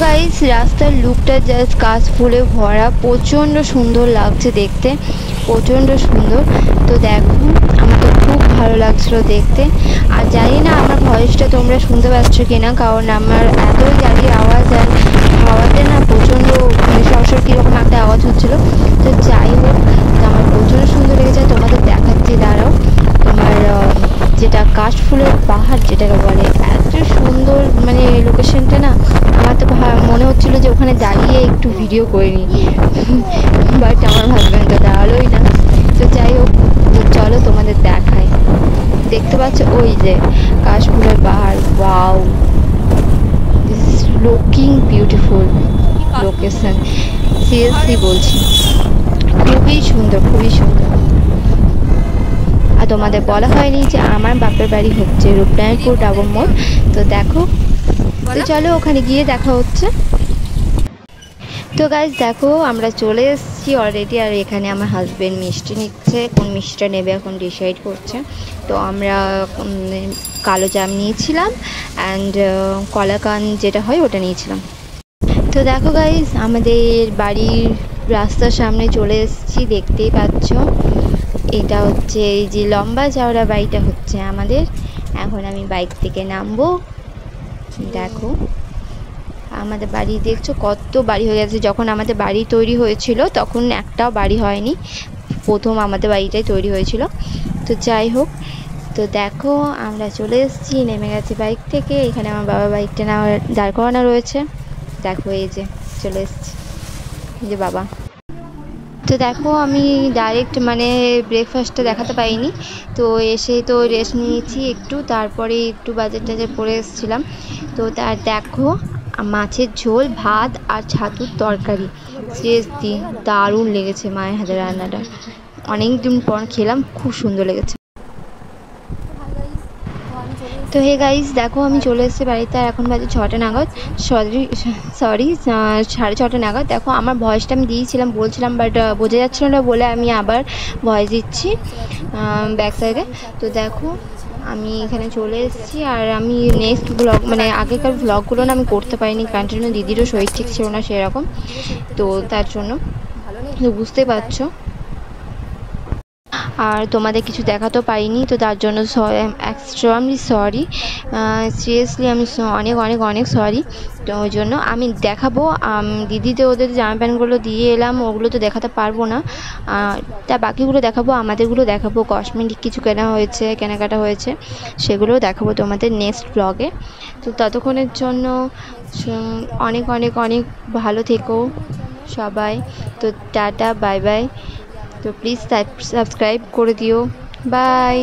Guys রাস্তার লুকটা just কাশ ফুলে ভরা, প্রচণ্ড সুন্দর লাগছে দেখতে, প্রচণ্ড সুন্দর। তো দেখো আমার তো খুব ভালো লাগছিলো দেখতে। আর জানি না আমার ভয়েসটা তোমরা শুনতে পাচ্ছ কিনা, কারণ আমার এতই গাড়ির আওয়াজ আর হাওয়াতে না প্রচণ্ড সরসর কীরকম একটা আওয়াজ হচ্ছিলো। তো যাই হোক, আমার প্রচণ্ড সুন্দর লেগেছে। তোমাদের দেখাচ্ছি, দাঁড়াও। তোমার যেটা কাশফুলের পাহাড় যেটাকে বলে, এত সুন্দর মানে লোকেশনটা না, আমার তো মনে হচ্ছিলো যে ওখানে দাঁড়িয়ে একটু ভিডিও করে নিই, বাট আমার হাজব্যান্ড তো দাঁড়ালোই না। তো যাই হোক, তো চলো তোমাদের দেখাই। দেখতে পাচ্ছ ওই যে কাশফুলের পাহাড়, wow, this is looking beautiful location, seriously বলছি, খুবই সুন্দর, খুবই সুন্দর। আর তোমাদের বলা হয়নি যে আমার বাপের বাড়ি হচ্ছে রূপনারায়ণপুর ডাবর মোড়। তো দেখো, তো চলো ওখানে গিয়ে দেখা হচ্ছে। তো গাইজ দেখো আমরা চলে এসেছি অলরেডি, আর এখানে আমার হাজব্যান্ড মিষ্টি নিচ্ছে, কোন মিষ্টিটা নেবে এখন ডিসাইড করছে। তো আমরা কালো জাম নিয়েছিলাম অ্যান্ড কলাকান যেটা হয় ওটা নিয়েছিলাম। তো দেখো গাইজ আমাদের বাড়ির রাস্তার সামনে চলে এসেছি, দেখতেই পাচ্ছ। এটা হচ্ছে এই যে লম্বা চওড়া বাড়িটা হচ্ছে আমাদের। এখন আমি বাইক থেকে নামবো। দেখো আমাদের বাড়ি দেখছো, কত বাড়ি হয়ে গেছে। যখন আমাদের বাড়ি তৈরি হয়েছিল তখন একটাও বাড়ি হয়নি, প্রথম আমাদের বাড়িটাই তৈরি হয়েছিল। তো যাই হোক, তো দেখো আমরা চলে এসেছি, নেমে গেছি বাইক থেকে। এখানে আমার বাবা বাইকটা না দাঁড় করানো রয়েছে। দেখো এই যে চলে এসেছি, এই যে বাবা। তো দেখো আমি ডাইরেক্ট মানে ব্রেকফাস্টটা দেখাতে পাইনি, তো এসে তো রেস্ট নিয়েছি একটু, তারপরে একটু বাজার টাজার পরে এসেছিলাম। তো তার দেখো মাছের ঝোল, ভাত আর ছাতুর তরকারি, সিরিয়াসলি দারুণ লেগেছে মায়ের হাতের রান্নাটা। অনেক দিন পর খেলাম, খুব সুন্দর লেগেছে। তো হে গাইজ দেখো আমি চলে এসেছি বাড়িতে, আর এখন বাজে 6টা নাগাদ, সরি 6:30 নাগাদ। দেখো আমার ভয়েসটা আমি দিয়েছিলাম বলছিলাম, বাট বোঝা যাচ্ছিল না বলে আমি আবার ভয়েস দিচ্ছি ব্যাক সাইডে। তো দেখো আমি এখানে চলে এসেছি, আর আমি নেক্সট ব্লগ মানে আগেকার ব্লগগুলো না আমি করতে পারিনি, কন্টিনিউ দিদিরও শরীর ঠিক ছিল না সেরকম, তো তার জন্য বুঝতে পারছো। আর তোমাদের কিছু দেখাতেও পারিনি, তো তার জন্য এক্সট্রিমলি সরি, সিরিয়াসলি আমি অনেক অনেক অনেক সরি। তো ওই জন্য আমি দেখাবো, দিদিতে ওদের জামা প্যান্টগুলো দিয়ে এলাম, ওগুলো তো দেখাতে পারবো না, তা বাকিগুলো দেখাবো, আমাদেরগুলো দেখাবো, কসমেটিক কিছু কেনাকাটা হয়েছে সেগুলোও দেখাবো তোমাদের নেক্সট ব্লগে। তো ততক্ষণের জন্য অনেক অনেক অনেক ভালো থেকো সবাই। তো টাটা, বাই বাই। তো প্লিজ সাবস্ক্রাইব করে দিও, বাই।